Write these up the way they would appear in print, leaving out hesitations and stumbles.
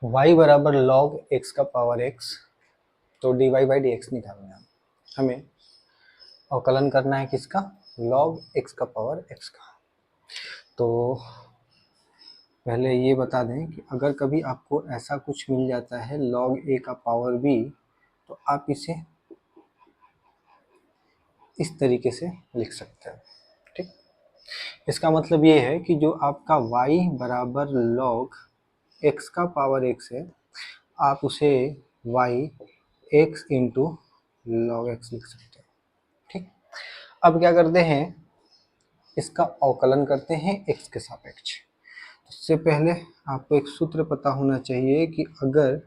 y बराबर log x का power x, तो dy बाई डी एक्स निकालना है। हमें अवकलन करना है किसका? log x का पावर x का। तो पहले ये बता दें कि अगर कभी आपको ऐसा कुछ मिल जाता है log a का पावर b, तो आप इसे इस तरीके से लिख सकते हैं। ठीक, इसका मतलब ये है कि जो आपका y बराबर log x का पावर x है, आप उसे y x into log x लिख सकते हैं। ठीक, अब क्या करते हैं, इसका अवकलन करते हैं x के सापेक्ष। इससे पहले आपको एक सूत्र पता होना चाहिए कि अगर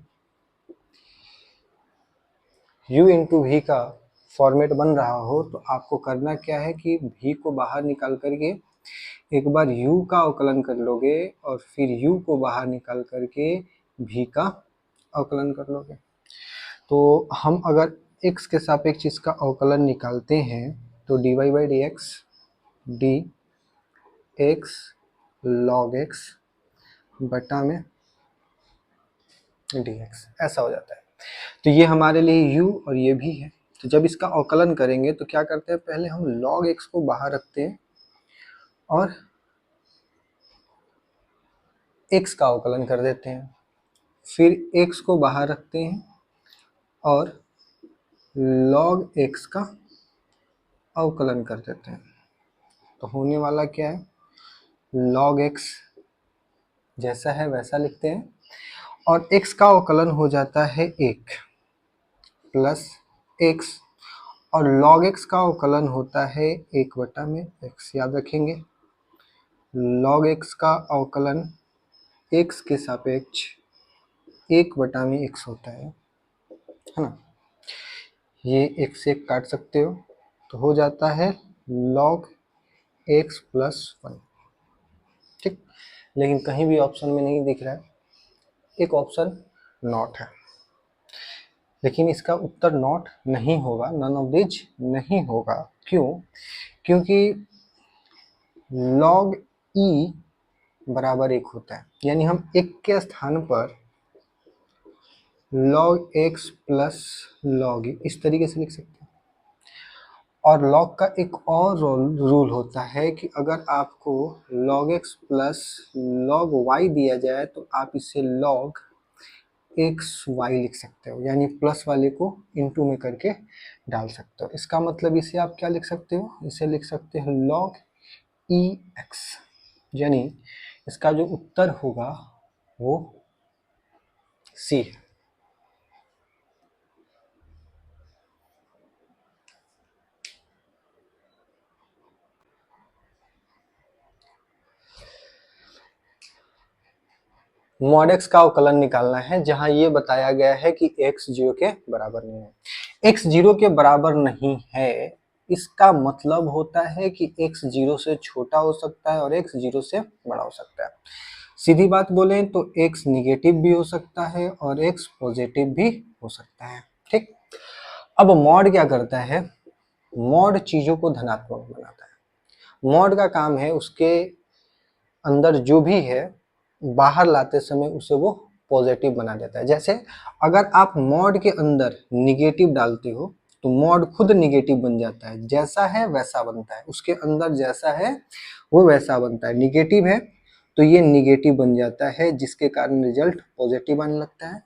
u इंटू वी का फॉर्मेट बन रहा हो तो आपको करना क्या है कि v को बाहर निकाल करके एक बार u का अवकलन कर लोगे और फिर u को बाहर निकाल करके v का अवकलन कर लोगे। तो हम अगर x के सापेक्ष इसका अवकलन निकालते हैं तो dy by D X D x log x बटा में dx ऐसा हो जाता है। तो ये हमारे लिए u और ये भी है। तो जब इसका अवकलन करेंगे तो क्या करते हैं, पहले हम log x को बाहर रखते हैं और x का अवकलन कर देते हैं, फिर x को बाहर रखते हैं और log x का अवकलन कर देते हैं। तो होने वाला क्या है, log x जैसा है वैसा लिखते हैं और x का अवकलन हो जाता है 1 प्लस x और log x का अवकलन होता है 1 बटा में x। याद रखेंगे, log x का अवकलन x के सापेक्ष 1 बटा में x होता है ना। ये x से 1 काट सकते हो तो हो जाता है log x प्लस 1। ठीक, लेकिन कहीं भी ऑप्शन में नहीं दिख रहा है, एक ऑप्शन नॉट है, लेकिन इसका उत्तर नॉट नहीं होगा, नन ऑफ दिस नहीं होगा। क्यों? क्योंकि log e बराबर 1 होता है, यानी हम 1 के स्थान पर log x plus log e इस तरीके से लिख सकते हैं। और log का एक और रूल होता है कि अगर आपको log x plus log y दिया जाए तो आप इसे log x y लिख सकते हो, यानी प्लस वाले को इंटू में करके डाल सकते हो। इसका मतलब इसे आप क्या लिख सकते हो, इसे लिख सकते हो log e x, यानी इसका जो उत्तर होगा वो सी है। मॉड एक्स का अवकलन निकालना है, जहां ये बताया गया है कि x 0 के बराबर नहीं है। x 0 के बराबर नहीं है, इसका मतलब होता है कि x 0 से छोटा हो सकता है और x 0 से बड़ा हो सकता है। सीधी बात बोलें तो x निगेटिव भी हो सकता है और x पॉजिटिव भी हो सकता है। ठीक, अब मॉड क्या करता है, मॉड चीजों को धनात्मक बनाता है। मॉड का काम है उसके अंदर जो भी है बाहर लाते समय उसे वो पॉजिटिव बना देता है। जैसे अगर आप मॉड के अंदर निगेटिव डालते हो तो मॉड खुद निगेटिव बन जाता है, जैसा है वैसा बनता है, उसके अंदर जैसा है वो वैसा बनता है। निगेटिव है तो ये निगेटिव बन जाता है, जिसके कारण रिजल्ट पॉजिटिव आने लगता है।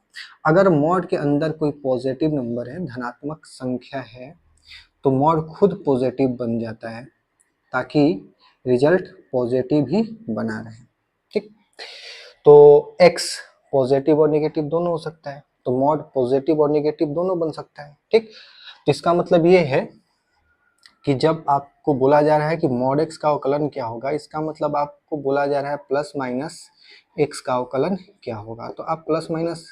अगर मॉड के अंदर कोई पॉजिटिव नंबर है, धनात्मक संख्या है, तो मॉड खुद पॉजिटिव बन जाता है ताकि रिजल्ट पॉजिटिव ही बना रहे। ठीक, तो x पॉजिटिव और नेगेटिव दोनों हो सकता है, तो मॉड पॉजिटिव और नेगेटिव दोनों बन सकता है। ठीक, तो इसका मतलब ये है कि जब आपको बोला जा रहा है कि मॉड x का अवकलन क्या होगा, इसका मतलब आपको बोला जा रहा है प्लस माइनस x का अवकलन क्या होगा। तो आप प्लस माइनस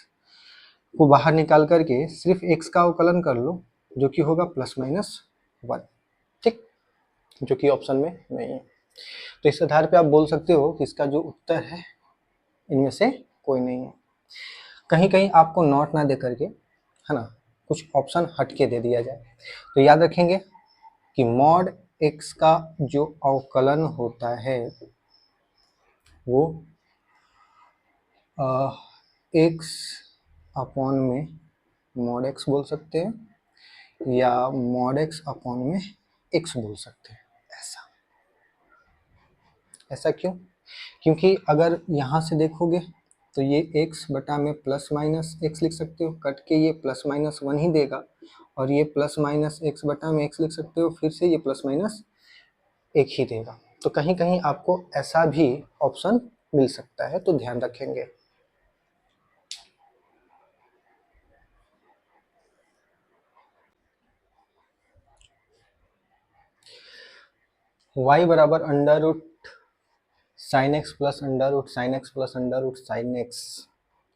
को बाहर निकाल करके सिर्फ x का अवकलन कर लो, जो कि होगा प्लस माइनस 1। ठीक, जो कि ऑप्शन में नहीं है। तो इस आधार पे आप बोल सकते हो कि इसका जो उत्तर है इनमें से कोई नहीं है। कहीं कहीं आपको नॉट ना दे करके, है ना, कुछ ऑप्शन हट के दे दिया जाए तो याद रखेंगे कि मॉड एक्स का जो अवकलन होता है वो एक्स अपॉन में मॉड एक्स बोल सकते हैं या मॉड एक्स अपॉन में एक्स बोल सकते हैं। ऐसा क्यों? क्योंकि अगर यहाँ से देखोगे तो ये x बटा में प्लस माइनस एक्स लिख सकते हो, कट के ये प्लस माइनस वन ही देगा, और ये प्लस माइनस एक्स बटा में एक्स लिख सकते हो, फिर से ये प्लस माइनस एक ही देगा। तो कहीं कहीं आपको ऐसा भी ऑप्शन मिल सकता है, तो ध्यान रखेंगे। y बराबर under root sine X plus under root sine X plus under root sine X,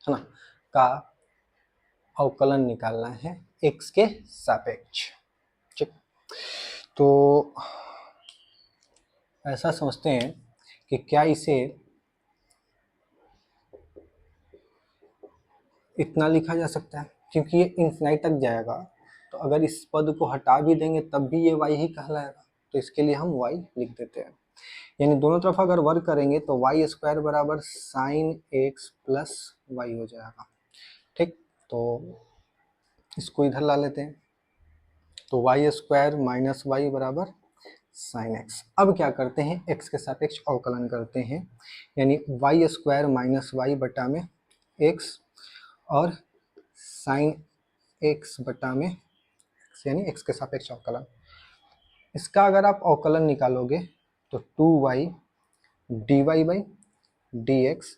है ना, का अवकलन निकालना है x के सापेक्ष। ठीक, तो ऐसा समझते हैं कि क्या इसे इतना लिखा जा सकता है, क्योंकि ये इंफिनाइट तक जाएगा, तो अगर इस पद को हटा भी देंगे तब भी ये y ही कहलाएगा, तो इसके लिए हम y लिख देते हैं। यानी दोनों तरफ अगर वर्क करेंगे तो वाई स्क्वायर बराबर साइन एक्स प्लस वाई हो जाएगा। ठीक, तो इसको इधर ला लेते हैं, तो वाई स्क्वायर माइनस वाई बराबर साइन एक्स। अब क्या करते हैं, एक्स के सापेक्ष अवकलन करते हैं, यानी वाई स्क्वायर माइनस वाई बटा में एक्स और साइन एक्स बटा में एक्स, यानी एक्स के सापेक्ष अवकलन। इसका अगर आप अवकलन निकालोगे तो 2y dy by D X,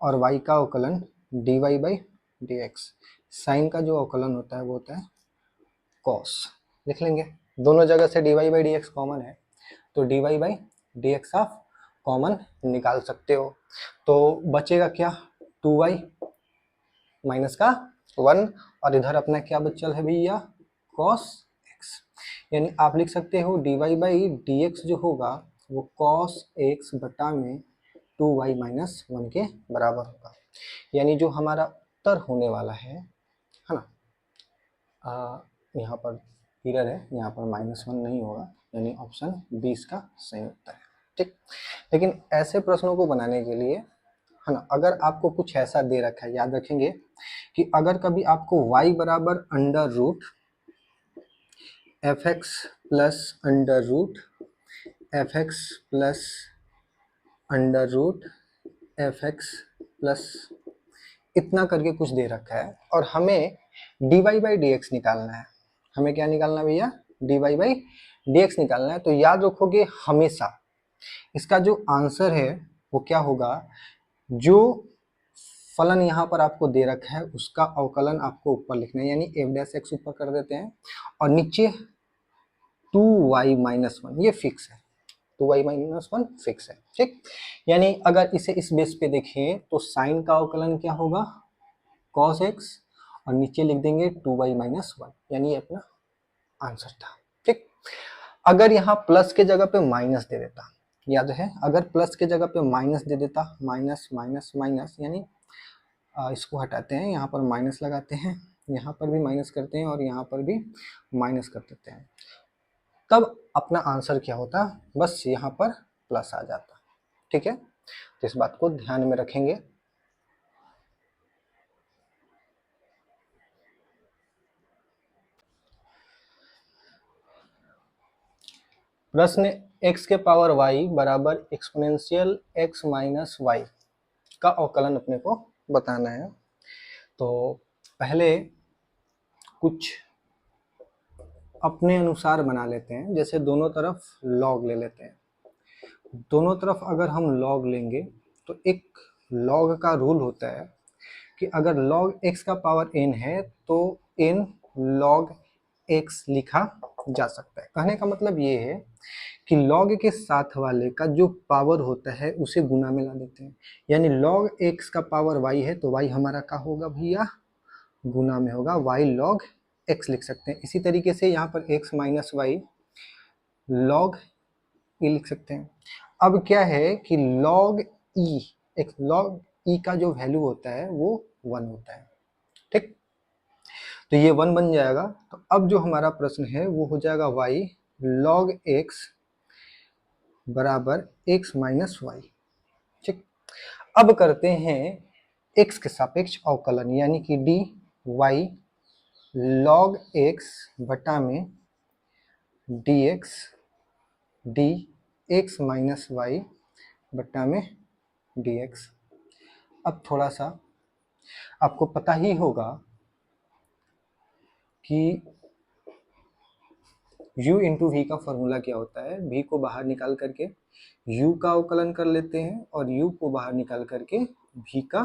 और y का अवकलन dy by D X. Sine का जो अवकलन होता है वो होता है कॉस। लिख लेंगे, दोनों जगह से dy by D x common है, तो dy बाई डी एक्स आप कॉमन निकाल सकते हो। तो बचेगा क्या, 2y माइनस का 1, और इधर अपना क्या बचल है भैया, कॉस एक्स। यानी आप लिख सकते हो dy बाई डी एक्स जो होगा वो कॉस एक्स बटा में 2y माइनस वन के बराबर होगा। यानी जो हमारा उत्तर होने वाला है ना, यहाँ पर एरर है, यहाँ पर -1 नहीं होगा, यानी ऑप्शन 20 का सही उत्तर है। ठीक, लेकिन ऐसे प्रश्नों को बनाने के लिए, है ना, अगर आपको कुछ ऐसा दे रखा है, याद रखेंगे कि अगर कभी आपको y बराबर under root F X plus under root F X plus under root F X plus इतना करके कुछ दे रखा है, और हमें dy बाई डी एक्स निकालना है। हमें क्या निकालना है भैया, dy बाई डी एक्स निकालना है। तो याद रखोगे हमेशा इसका जो आंसर है वो क्या होगा, जो फलन यहाँ पर आपको दे रखा है उसका अवकलन आपको ऊपर लिखना है, यानी एफ डैश एक्स ऊपर कर देते हैं, और नीचे 2y माइनस वन, ये फिक्स है, 2y माइनस वन फिक्स है। ठीक, यानी अगर इसे इस बेस पे देखें तो साइन का अवकलन क्या होगा, cos x, और नीचे लिख देंगे 2y माइनस वन, यानी ये अपना आंसर था। ठीक, अगर यहाँ प्लस के जगह पे माइनस दे देता, याद है, अगर प्लस के जगह पे माइनस दे देता, माइनस माइनस माइनस, यानी इसको हटाते हैं, यहाँ पर माइनस लगाते हैं, यहाँ पर भी माइनस करते हैं, और यहाँ पर भी माइनस कर देते हैं, तब अपना आंसर क्या होता, बस यहाँ पर प्लस आ जाता। ठीक है, तो इस बात को ध्यान में रखेंगे। प्रश्न x के पावर y बराबर एक्सपोनेंशियल x माइनस वाई का अवकलन अपने को बताना है। तो पहले कुछ अपने अनुसार बना लेते हैं, जैसे दोनों तरफ लॉग ले लेते हैं। दोनों तरफ अगर हम लॉग लेंगे तो एक लॉग का रूल होता है कि अगर log x का पावर n है तो n log x लिखा जा सकता है। कहने का मतलब ये है कि log के साथ वाले का जो पावर होता है उसे गुना में ला देते हैं, यानी log x का पावर y है तो y हमारा क्या होगा भैया, गुना में होगा, y log x लिख सकते हैं। इसी तरीके से यहाँ पर x minus Y log e लिख सकते हैं। अब क्या है कि log e, एक log e का जो वैल्यू होता है वो 1 होता है। ठीक, तो ये 1 बन जाएगा। तो अब जो हमारा प्रश्न है वो हो जाएगा y log x बराबर x माइनस वाई। ठीक, अब करते हैं x के सापेक्ष अवकलन यानी कि डी वाई लॉग x बटा में D X D X minus Y बटा में डी एक्स। अब थोड़ा सा आपको पता ही होगा कि u इंटू वी का फॉर्मूला क्या होता है। v को बाहर निकाल करके u का अवकलन कर लेते हैं और u को बाहर निकाल करके v का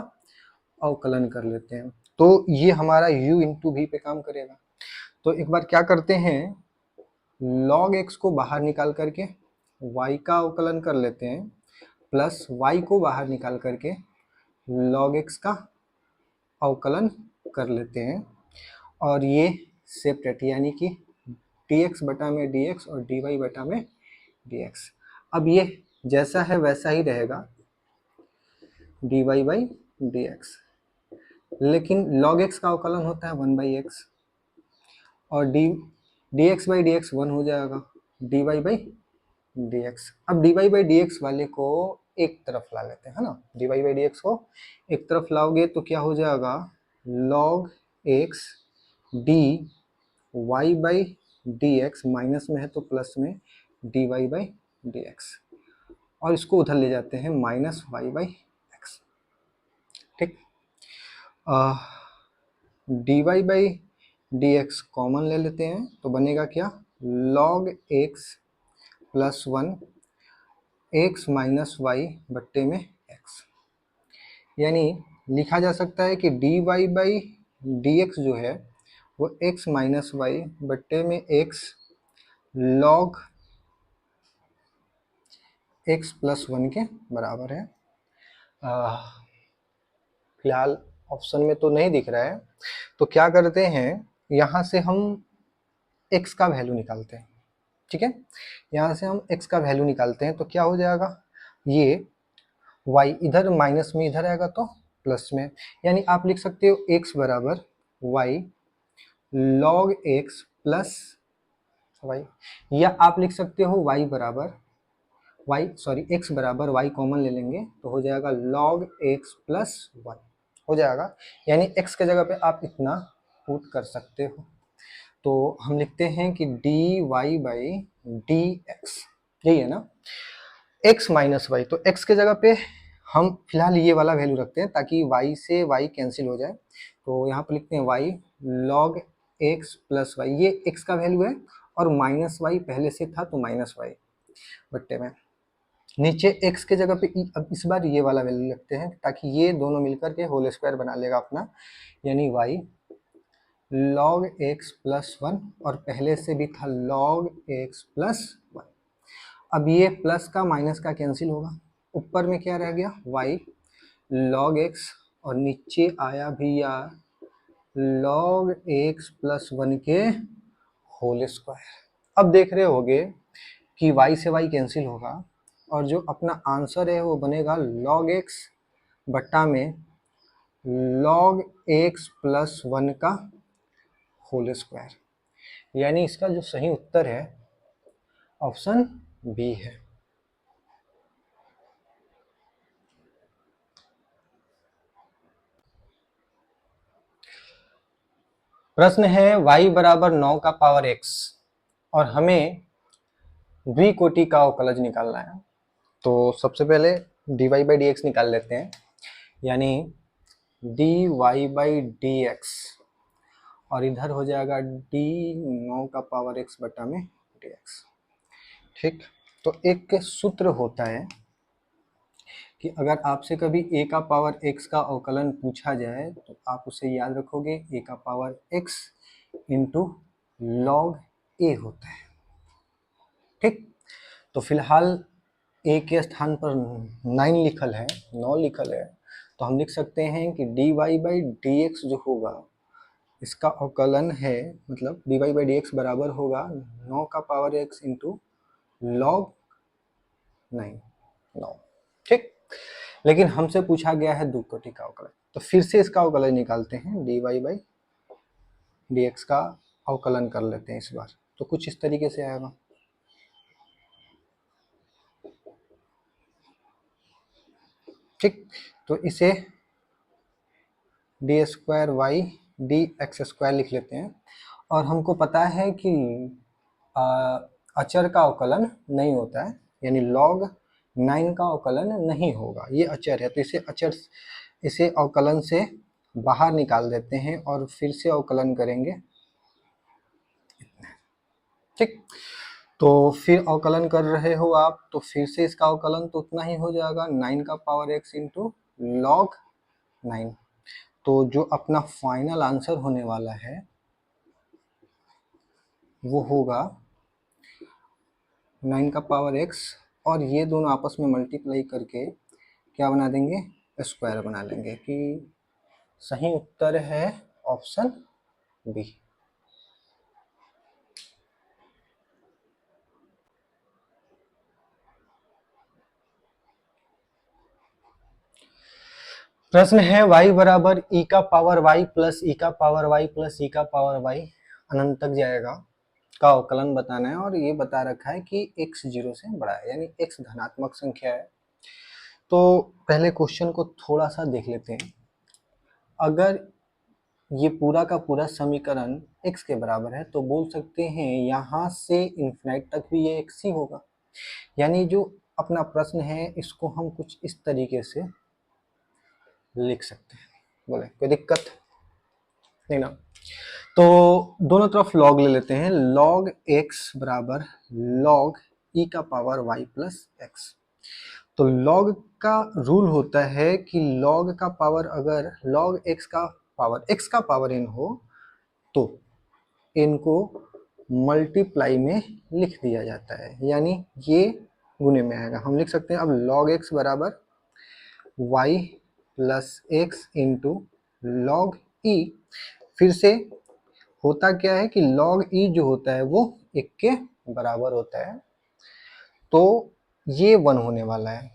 अवकलन कर लेते हैं, तो ये हमारा u इंटू वी पे काम करेगा। तो एक बार क्या करते हैं, log x को बाहर निकाल करके y का अवकलन कर लेते हैं, प्लस y को बाहर निकाल करके log x का अवकलन कर लेते हैं, और ये सेपरेट यानी कि dx बटा में dx और dy बटा में dx। अब ये जैसा है वैसा ही रहेगा dy बाई dx, लेकिन log x का अवकलन होता है 1/x और dx बाई dx 1 हो जाएगा dy बाई dx। अब dy बाई dx वाले को एक तरफ ला लेते हैं, है ना। dy बाई dx को एक तरफ लाओगे तो क्या हो जाएगा, log x dy बाई dx, माइनस में है तो प्लस में dy बाई dx, और इसको उधर ले जाते हैं माइनस y बाई x। ठीक, dy बाई dx कॉमन ले लेते हैं तो बनेगा क्या, log x plus 1 x minus Y बट्टे में x। यानी लिखा जा सकता है कि dy बाई dx जो है वो x माइनस वाई बट्टे में x log x प्लस 1 के बराबर है। फिलहाल ऑप्शन में तो नहीं दिख रहा है, तो क्या करते हैं, यहाँ से हम x का वैल्यू निकालते हैं। ठीक है, यहाँ से हम x का वैल्यू निकालते हैं तो क्या हो जाएगा, ये y इधर माइनस में इधर आएगा तो प्लस में, यानी आप लिख सकते हो x बराबर y log x plus y, या आप लिख सकते हो y बराबर x बराबर y कॉमन ले लेंगे तो हो जाएगा log x प्लस 1 हो जाएगा, यानी x के जगह पे आप इतना पुट कर सकते हो। तो हम लिखते हैं कि dy बाई dx, यही है ना, x माइनस वाई, तो x के जगह पे हम फिलहाल ये वाला वैल्यू रखते हैं ताकि y से y कैंसिल हो जाए। तो यहाँ पर लिखते हैं y log x plus Y, ये x का वैल्यू है और माइनस वाई पहले से था तो माइनस वाई बट्टे में नीचे x के जगह पे अब इस बार ये वाला वैल्यू रखते हैं ताकि ये दोनों मिलकर के होल स्क्वायर बना लेगा अपना, यानी y log x प्लस 1 और पहले से भी था log x प्लस 1। अब ये प्लस का माइनस का कैंसिल होगा, ऊपर में क्या रह गया y log x और नीचे आया भी यार log x प्लस 1 के होल स्क्वायर। अब देख रहे होगे कि y से y कैंसिल होगा और जो अपना आंसर है वो बनेगा log x बट्टा में log x प्लस 1 का होल स्क्वायर, यानी इसका जो सही उत्तर है ऑप्शन बी है। प्रश्न है y बराबर 9 का पावर x और हमें द्विकोटि का अवकलज निकालना है। तो सबसे पहले dy बाई dx निकाल लेते हैं, यानी dy बाई dx और इधर हो जाएगा d 9 का पावर x बटा में dx। ठीक, तो एक सूत्र होता है कि अगर आपसे कभी a का पावर x का अवकलन पूछा जाए तो आप उसे याद रखोगे a का power x into log a होता है। ठीक, तो फिलहाल a के स्थान पर 9 लिखल है, 9 लिखल है, तो हम लिख सकते हैं कि dy बाई dx जो होगा इसका अवकलन है, मतलब dy बाई dx बराबर होगा 9 का पावर x इंटू लॉग 9। ठीक, लेकिन हमसे पूछा गया है द्विकोटि का अवकलन, तो फिर से इसका अवकलन निकालते हैं, dy बाई dx का अवकलन कर लेते हैं इस बार, तो कुछ इस तरीके से आएगा। ठीक, तो इसे D square Y D X square लिख लेते हैं। और हमको पता है कि अचर का अवकलन नहीं होता है, यानी log 9 का अवकलन नहीं होगा, ये अचर है तो इसे अवकलन से बाहर निकाल देते हैं और फिर से अवकलन करेंगे। ठीक, तो फिर अवकलन कर रहे हो आप तो फिर से इसका अवकलन तो उतना ही हो जाएगा 9 का पावर x इंटू लॉग 9। तो जो अपना फाइनल आंसर होने वाला है वो होगा 9 का पावर x, और ये दोनों आपस में मल्टीप्लाई करके क्या बना देंगे, स्क्वायर बना लेंगे, कि सही उत्तर है ऑप्शन बी। प्रश्न है y बराबर e का पावर y प्लस e का पावर y प्लस e का पावर y अनंत तक जाएगा का अवकलन बताना है, और ये बता रखा है कि x 0 से बड़ा है, यानी x धनात्मक संख्या है। तो पहले क्वेश्चन को थोड़ा सा देख लेते हैं। अगर ये पूरा का पूरा समीकरण x के बराबर है तो बोल सकते हैं यहाँ से इन्फिनाइट तक भी ये x ही होगा, यानी जो अपना प्रश्न है इसको हम कुछ इस तरीके से लिख सकते हैं। बोले कोई दिक्कत नहीं ना? तो दोनों तरफ लॉग ले लेते हैं, लॉग x बराबर लॉग e का पावर y प्लस एक्स। तो लॉग का रूल होता है कि लॉग का पावर अगर लॉग x का पावर n हो तो n को मल्टीप्लाई में लिख दिया जाता है, यानी ये गुने में आएगा। हम लिख सकते हैं अब लॉग x बराबर y plus X into log E. फिर से होता क्या है कि log e जो होता है वो 1 के बराबर होता है, तो ये 1 होने वाला है।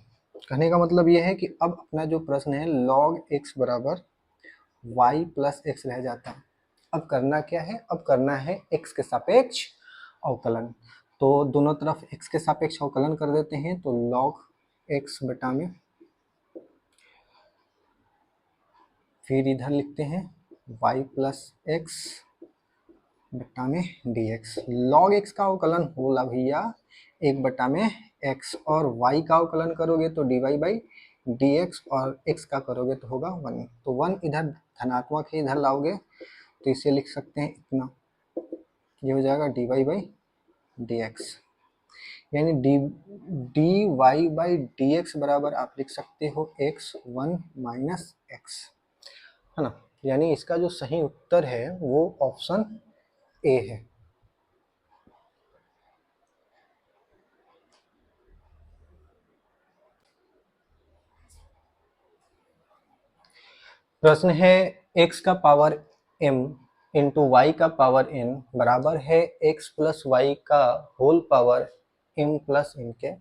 कहने का मतलब ये है कि अब अपना जो प्रश्न है log x बराबर y प्लस एक्स रह जाता है। अब करना क्या है, अब करना है x के सापेक्ष अवकलन। तो दोनों तरफ x के सापेक्ष अवकलन कर देते हैं, तो log x बटा में, फिर इधर लिखते हैं y प्लस एक्स बटा में dx। log x का अवकलन होला भैया 1 बटा में x, और y का अवकलन करोगे तो dy बाई dx, और x का करोगे तो होगा 1। तो 1 इधर धनात्मक है, इधर लाओगे तो इसे लिख सकते हैं इतना, ये हो जाएगा dy बाई dx, यानी dy बाई dx बराबर आप लिख सकते हो x1 माइनस x, है ना? यानी इसका जो सही उत्तर है वो ऑप्शन ए है। प्रश्न है x का पावर m इंटू वाई का पावर n बराबर है x प्लस वाई का whole power m plus n के,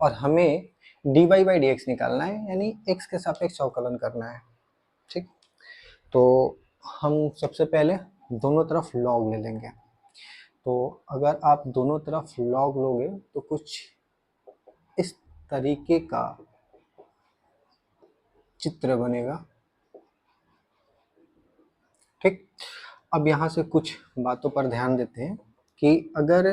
और हमें dy बाई डी एक्स निकालना है, यानी x के सापेक्ष अवकलन करना है। ठीक, तो हम सबसे पहले दोनों तरफ log ले लेंगे। तो अगर आप दोनों तरफ log लोगे तो कुछ इस तरीके का चित्र बनेगा। ठीक, अब यहाँ से कुछ बातों पर ध्यान देते हैं कि अगर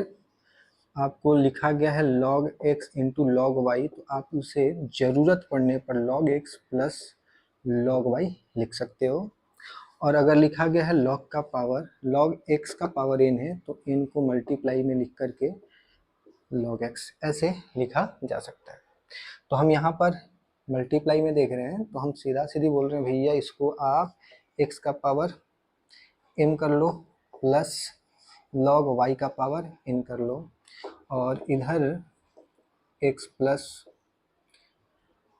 आपको लिखा गया है log x into log y, तो आप उसे जरूरत पड़ने पर log x plus log y लिख सकते हो, और अगर लिखा गया है log x का पावर n है तो n को मल्टीप्लाई में लिख करके log x ऐसे लिखा जा सकता है। तो हम यहाँ पर मल्टीप्लाई में देख रहे हैं, तो हम सीधा सीधी बोल रहे हैं भैया इसको आप x का पावर m कर लो प्लस log y का पावर n कर लो, और इधर x प्लस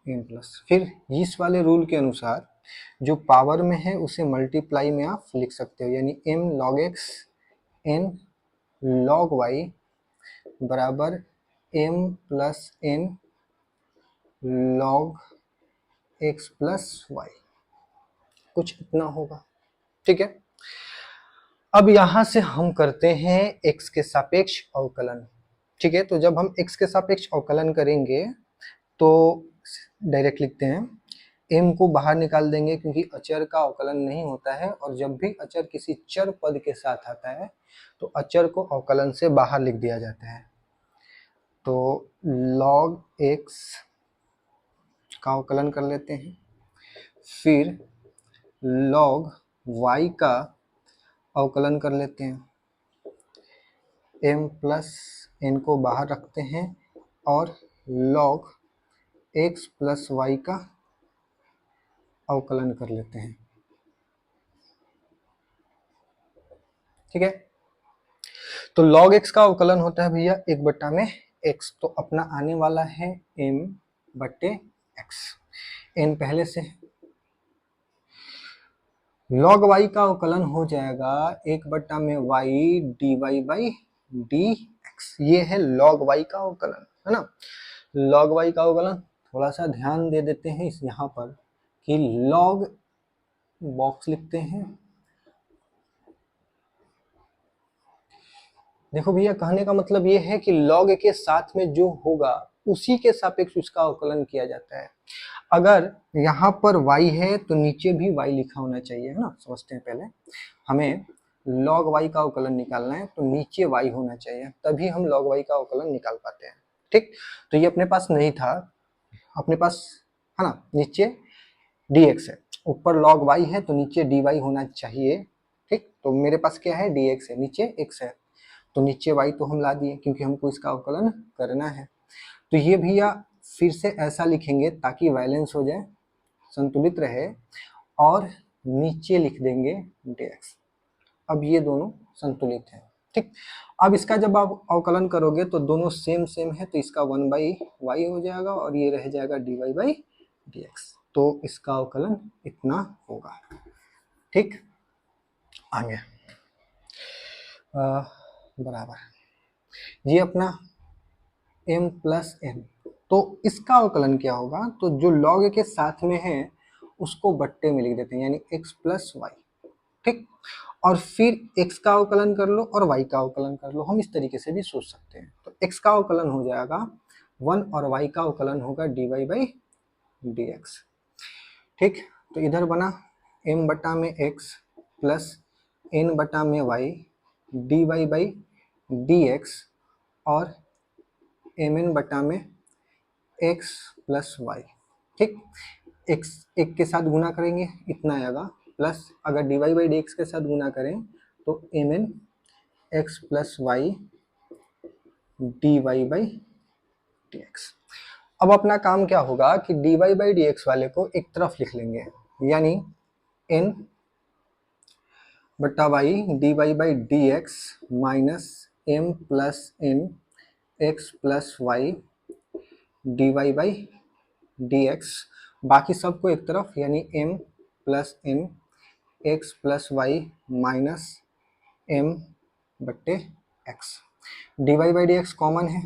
n प्लस, फिर इस वाले रूल के अनुसार जो पावर में है उसे मल्टीप्लाई में आप लिख सकते हो, यानी m log x n log y बराबर m plus n log x plus y, कुछ इतना होगा। ठीक है, अब यहां से हम करते हैं x के सापेक्ष अवकलन। ठीक है, तो जब हम x के सापेक्ष अवकलन करेंगे तो डायरेक्ट लिखते हैं m को बाहर निकाल देंगे क्योंकि अचर का अवकलन नहीं होता है, और जब भी अचर किसी चर पद के साथ आता है तो अचर को अवकलन से बाहर लिख दिया जाता है। तो log x का अवकलन कर लेते हैं, फिर log y का अवकलन कर लेते हैं, m प्लस n को बाहर रखते हैं और log x प्लस y का अवकलन कर लेते हैं। ठीक है, तो log x का अवकलन होता है भैया 1/x, तो अपना आने वाला है m/x, n पहले से। log y का अवकलन हो जाएगा 1/y dy/dx, ये है log y का अवकलन, है ना। log y का अवकलन थोड़ा सा ध्यान दे देते हैं इस यहाँ पर कि log बॉक्स लिखते हैं। देखो भैया, कहने का मतलब ये है कि log के साथ में जो होगा उसी के सापेक्ष उसका अवकलन किया जाता है। अगर यहाँ पर y है तो नीचे भी y लिखा होना चाहिए, है ना। समझते हैं, पहले हमें log y का अवकलन निकालना है तो नीचे y होना चाहिए, तभी हम log y का अवकलन निकाल पाते हैं। ठीक, तो ये अपने पास नहीं था, अपने पास है ना, नीचे dx है, ऊपर log y है तो नीचे dy होना चाहिए। ठीक, तो मेरे पास क्या है, dx है, नीचे x है, तो नीचे y तो हम ला दिए क्योंकि हमको इसका अवकलन करना है। तो ये भैया फिर से ऐसा लिखेंगे ताकि बैलेंस हो जाए, संतुलित रहे, और नीचे लिख देंगे dx। अब ये दोनों संतुलित है। ठीक, अब इसका जब आप अवकलन करोगे तो दोनों सेम सेम है, तो इसका 1/y हो जाएगा और ये रह जाएगा dy/dx, तो इसका अवकलन इतना होगा। ठीक, आगे बराबर ये अपना m प्लस n, तो इसका अवकलन क्या होगा, तो जो log के साथ में है उसको बट्टे में लिख देते हैं, यानी x प्लस वाई। ठीक, और फिर x का अवकलन कर लो और y का अवकलन कर लो, हम इस तरीके से भी सोच सकते हैं। तो x का अवकलन हो जाएगा 1 और y का अवकलन होगा dy/dx। ठीक, तो इधर बना m बटा में x प्लस n बटा में y dy/dx और mn बटा में x प्लस वाई। ठीक, x एक के साथ गुना करेंगे इतना आएगा, प्लस अगर dy/dx के साथ गुना करें तो mn x plus Y dy/dx। अब अपना काम क्या होगा कि dy/dx वाले को एक तरफ लिख लेंगे, यानी n बटा Y dy/dx minus m plus n x plus Y dy/dx, बाकी सबको एक तरफ, यानी m plus n x plus Y minus m बट्टे x। dy/dx कॉमन है,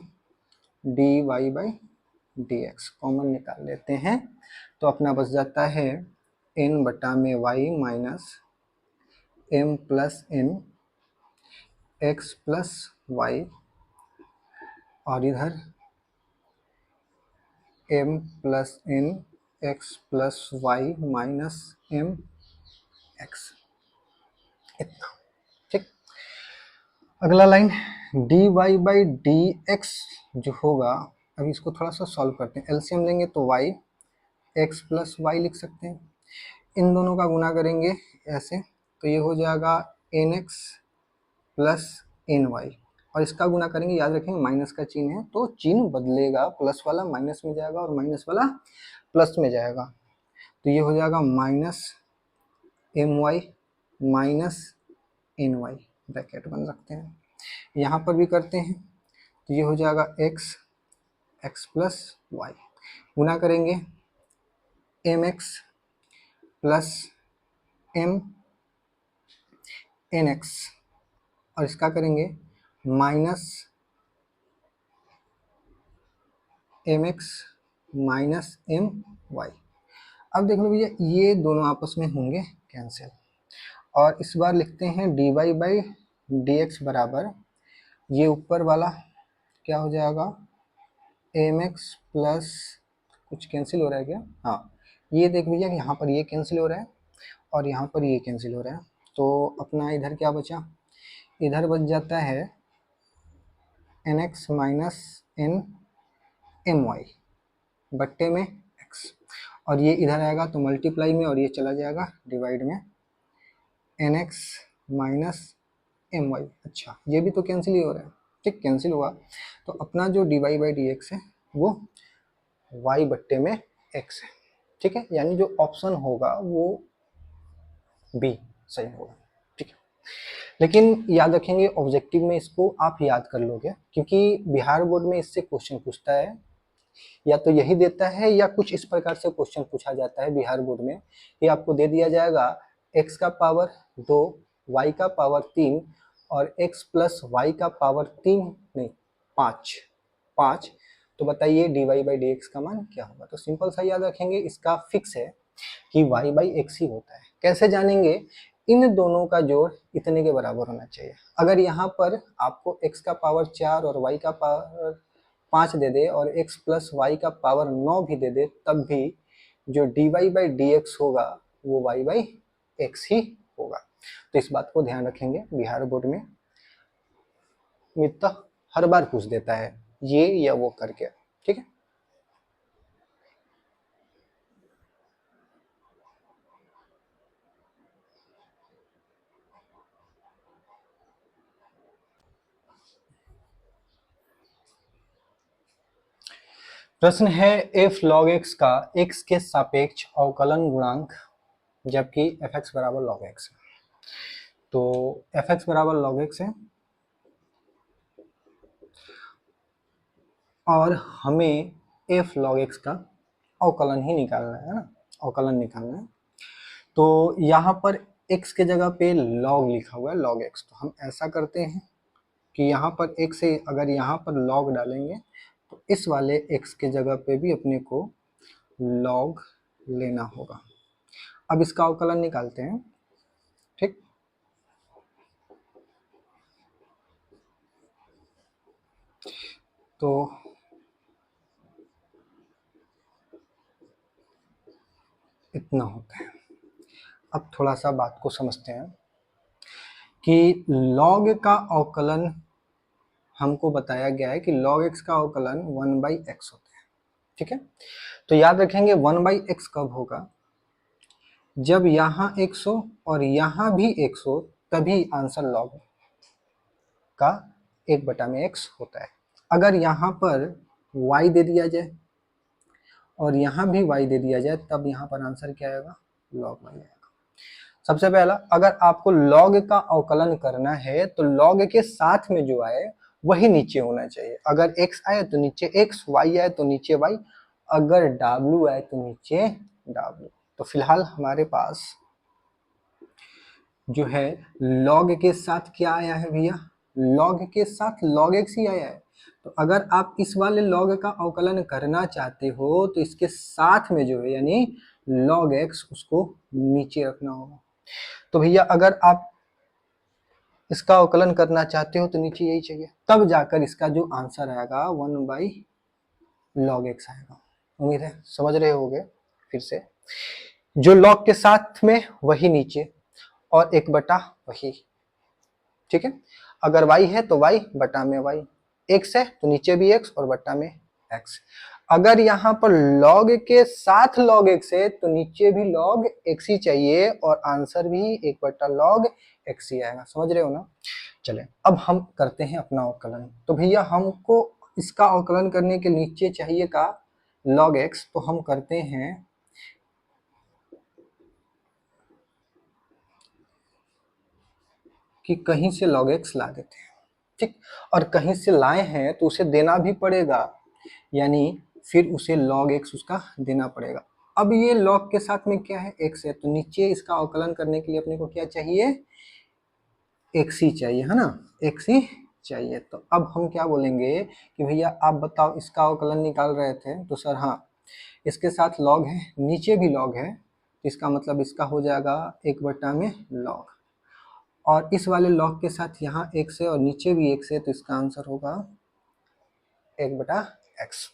dy/dx कॉमन निकाल लेते हैं, तो अपना बच जाता है n बटा में y minus m plus n x plus y, और इधर m plus n x plus Y minus m x, इतना। ठीक, अगला लाइन dy/dx जो होगा, अभी इसको थोड़ा सा सॉल्व करते हैं, एलसीएम लेंगे तो y x प्लस वाई लिख सकते हैं, इन दोनों का गुना करेंगे ऐसे, तो ये हो जाएगा nx प्लस ny, और इसका गुना करेंगे, याद रखेंगे माइनस का चिन्ह है तो चिन्ह बदलेगा, प्लस वाला माइनस में जाएगा और माइनस वाला प्लस में जाएगा, तो ये हो जाएगा minus my minus ny, bracket बन सकते हैं। यहाँ पर भी करते हैं तो ये हो जाएगा x प्लस वाई, गुना करेंगे mx प्लस m nx, और इसका करेंगे माइनस mx माइनस my। अब देख लो भैया, ये दोनों आपस में होंगे कैंसिल, और इस बार लिखते हैं dy/dx बराबर, ये ऊपर वाला क्या हो जाएगा mx प्लस, कुछ कैंसिल हो रहा है क्या, हाँ, ये देख भैया कि यहाँ पर ये कैंसिल हो रहा है और यहाँ पर ये कैंसिल हो रहा है, तो अपना इधर क्या बचा, इधर बच जाता है n x minus n m y बट्टे में एक्स, और ये इधर आएगा तो मल्टीप्लाई में, और ये चला जाएगा डिवाइड में n x minus m y. अच्छा ये भी तो कैंसिल ही हो रहा है, ठीक कैंसिल हुआ, तो अपना जो d y by D x है वो वाई बट्टे में एक्स है, ठीक है, यानी जो ऑप्शन होगा वो बी सही होगा, ठीक है। लेकिन याद रखेंगे ऑब्जेक्टिव में इसको आप याद कर लोगे, क्योंकि बिहार बोर्ड में इससे क्वेश्चन पूछता है, या तो यही देता है या कुछ इस प्रकार से क्वेश्चन पूछा जाता है बिहार बोर्ड में, ये आपको दे दिया जाएगा x का पावर 2, y का पावर 3 और x प्लस वाई का पावर 3 नहीं 5, तो बताइए d y by D x का मान क्या होगा। तो सिंपल सा याद रखेंगे, इसका फिक्स है कि y बाई एक्स ही होता है। कैसे जानेंगे, इन दोनों का जोड़ इतने के बराबर होना चाहिए। अगर यहाँ पर आपको x का पावर 4 और y का पावर 5 दे दे और x प्लस वाई का पावर 9 भी दे दे, तब भी जो d y by D x होगा वो y बाई एक्स ही होगा। तो इस बात को ध्यान रखेंगे, बिहार बोर्ड में मित्र हर बार पूछ देता है ये या वो करके, ठीक है। प्रश्न है f log x का x के सापेक्ष अवकलन गुणांक जबकि fx बराबर log x है। तो fx बराबर log x है और हमें f log x का अवकलन ही निकालना है ना, अवकलन निकालना है। तो यहाँ पर x के जगह पे log लिखा हुआ है log x, तो हम ऐसा करते हैं कि यहाँ पर x से अगर यहाँ पर log डालेंगे तो इस वाले x के जगह पे भी अपने को log लेना होगा। अब इसका अवकलन निकालते हैं, ठीक। तो इतना होता है। अब थोड़ा सा बात को समझते हैं कि log का अवकलन हमको बताया गया है कि log x का अवकलन 1/x होता है, ठीक है। तो याद रखेंगे 1/x कब होगा, जब यहाँ x हो और यहाँ भी x हो, तभी आंसर log का 1/x होता है। अगर यहाँ पर y दे दिया जाए और यहाँ भी y दे दिया जाए, तब यहाँ पर आंसर क्या आएगा, log y आएगा। सबसे पहला, अगर आपको log का अवकलन करना है तो log के साथ में जो आए वही नीचे होना चाहिए। अगर x आए तो नीचे x, y आए तो नीचे y, अगर w आए तो नीचे w। तो फिलहाल हमारे पास जो है log के साथ क्या आया है भैया, log के साथ log x ही आया है। तो अगर आप इस वाले log का अवकलन करना चाहते हो तो इसके साथ में जो है यानी log x उसको नीचे रखना होगा। तो भैया अगर आप इसका अवकलन करना चाहते हो तो नीचे यही चाहिए, तब जाकर इसका जो आंसर आएगा 1/log x आएगा। उम्मीद है समझ रहे होगे। फिर से जो log के साथ में वही नीचे और 1/, वही, ठीक है। अगर y है तो y बटा में y, x है तो नीचे भी x और बटा में x। अगर यहाँ पर log के साथ log x है तो नीचे भी log x ही चाहिए और आंसर भी 1/log x ही आएगा। समझ रहे हो ना। चले अब हम करते हैं अपना अवकलन। तो भैया हमको इसका अवकलन करने के नीचे चाहिए का log x, तो हम करते हैं कि कहीं से log x ला देते हैं, ठीक। और कहीं से लाए हैं तो उसे देना भी पड़ेगा, यानी फिर उसे log x उसका देना पड़ेगा। अब ये log के साथ में क्या है, x है, तो नीचे इसका अवकलन करने के लिए अपने को क्या चाहिए, x ही चाहिए, है ना, x ही चाहिए। तो अब हम क्या बोलेंगे कि भैया आप बताओ इसका अवकलन निकाल रहे थे, तो सर हाँ इसके साथ log है, नीचे भी log है, तो इसका मतलब इसका हो जाएगा 1/log, और इस वाले log के साथ यहाँ x है और नीचे भी x है, तो इसका आंसर होगा 1/x।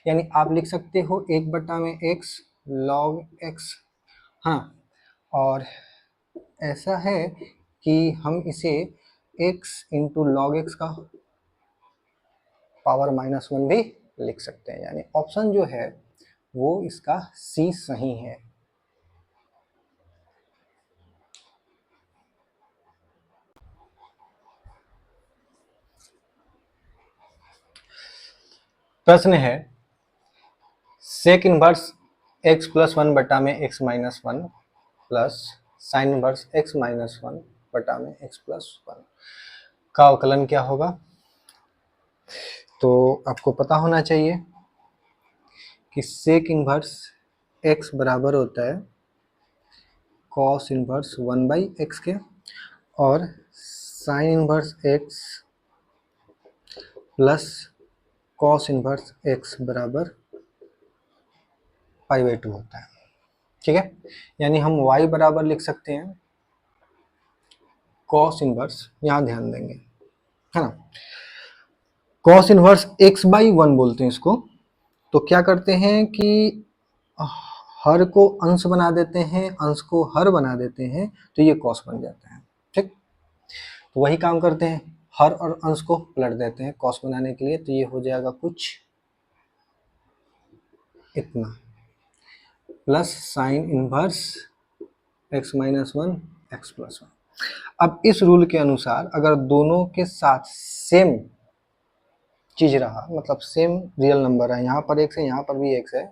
यानी आप लिख सकते हो 1/x log x, हाँ, और ऐसा है कि हम इसे x इंटू लॉग एक्स का पावर -1 भी लिख सकते हैं, यानी ऑप्शन जो है वो इसका सी सही है। प्रश्न है सेक इनवर्स x प्लस 1 बटा में x minus 1 plus sine inverse x minus 1 बटा में x प्लस 1 का अवकलन क्या होगा। तो आपको पता होना चाहिए कि सेक इनवर्स x बराबर होता है कॉस इनवर्स 1/x के, और sine inverse x plus cos inverse x बराबर π/2 होता है। ठीक है, यानी हम y बराबर लिख सकते हैं कॉस इनवर्स, यहाँ ध्यान देंगे, है ना, कॉस इनवर्स x/1 बोलते हैं इसको। तो क्या करते हैं कि हर को अंश बना देते हैं, अंश को हर बना देते हैं, तो ये कॉस बन जाता है। ठीक, तो वही काम करते हैं, हर और अंश को पलट देते हैं कॉस बनाने के लिए, तो ये हो जाएगा कुछ इतना, plus sine inverse x minus 1 x plus 1। अब इस रूल के अनुसार अगर दोनों के साथ सेम चीज रहा, मतलब सेम रियल नंबर है, यहाँ पर x है यहाँ पर भी x है,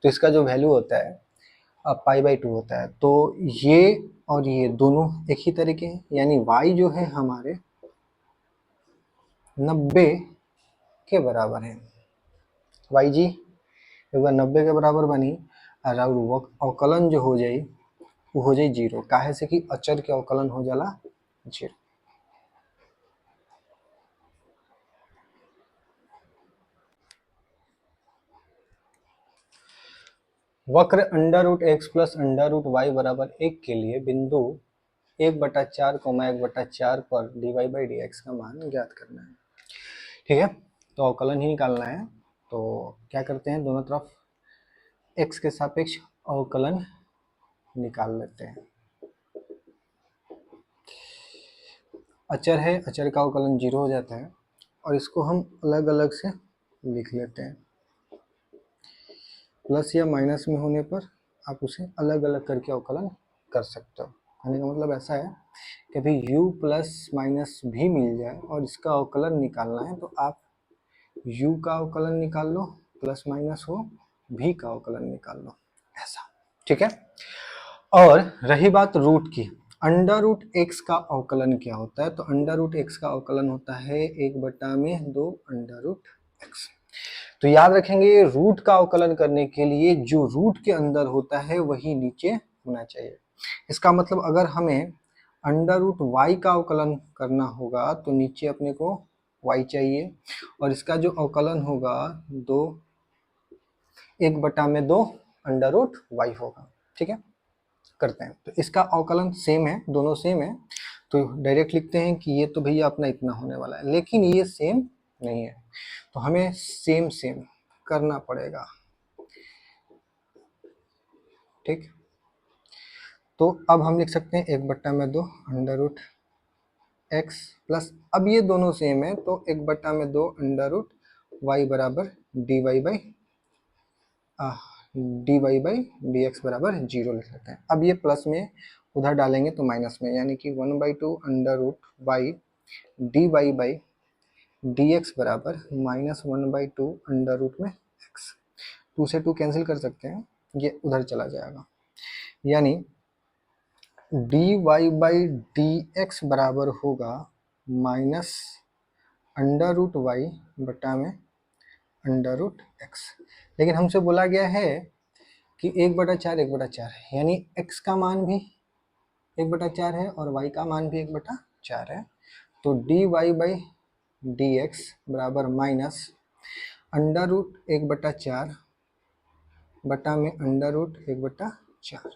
तो इसका जो वैल्यू होता है अब π/2 होता है। तो ये और ये दोनों एक ही तरीके हैं, यानी y जो है हमारे 90 के बराबर है। y जी एक बार 90 के बराबर बनी और अवकलन जो हो जाए वो हो जाए 0, काहे से कि अचर के अवकलन हो जाला 0। वक्र under root x plus under root y बराबर 1 के लिए बिंदु 1/4, 1/4 पर dy/dx का मान ज्ञात करना है। ठीक है, तो अवकलन ही निकालना है। तो क्या करते हैं, दोनों तरफ x के सापेक्ष अवकलन निकाल लेते हैं। अचर है, अचर का अवकलन 0 हो जाता है, और इसको हम अलग अलग से लिख लेते हैं। प्लस या माइनस में होने पर आप उसे अलग अलग करके अवकलन कर सकते हो। कहने का मतलब ऐसा है कि अभी u प्लस माइनस भी मिल जाए और इसका अवकलन निकालना है, तो आप u का अवकलन निकाल लो, प्लस माइनस हो v का अवकलन निकाल लो, ऐसा। ठीक है, और रही बात रूट की, अंडर रूट एक्स का अवकलन क्या होता है, तो अंडर रूट एक्स का अवकलन होता है 1/2 अंडर रूट एक्स। तो याद रखेंगे रूट का अवकलन करने के लिए जो रूट के अंदर होता है वही नीचे होना चाहिए। इसका मतलब अगर हमें अंडर रूट वाई का अवकलन करना होगा तो नीचे अपने को y चाहिए, और इसका जो अवकलन होगा 1/2 अंडर रूट वाई होगा। ठीक है, करते हैं, तो इसका अवकलन सेम है, दोनों सेम है, तो डायरेक्ट लिखते हैं कि ये तो भैया अपना इतना होने वाला है, लेकिन ये सेम नहीं है, तो हमें सेम सेम करना पड़ेगा। ठीक, तो अब हम लिख सकते हैं 1/2 अंडर रूट एक्स प्लस, अब ये दोनों सेम है तो 1/2 अंडर रूट वाई बराबर dy बाई डी एक्स बराबर 0 लिख लेते हैं। अब ये प्लस में उधर डालेंगे तो माइनस में, यानी कि 1/2 under root y dy by D x बराबर -1/2 अंडर रूट में एक्स। 2 से 2 कैंसिल कर सकते हैं, ये उधर चला जाएगा, यानी dy बाई डी एक्स बराबर होगा माइनस अंडर रूट वाई बटा में अंडर रूट एक्स। लेकिन हमसे बोला गया है कि 1/4 1/4 है, यानी x का मान भी 1/4 है और y का मान भी 1/4 है, तो dy बाई डी एक्स बराबर माइनस अंडर रूट 1/4 बटा में अंडर रूट 1/4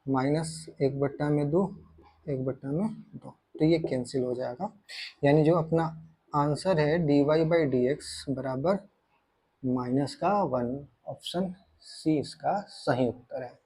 माइनस 1/2 1/2, तो ये कैंसिल हो जाएगा, यानी जो अपना आंसर है dy बाई डी एक्स बराबर -1, ऑप्शन सी इसका सही उत्तर है।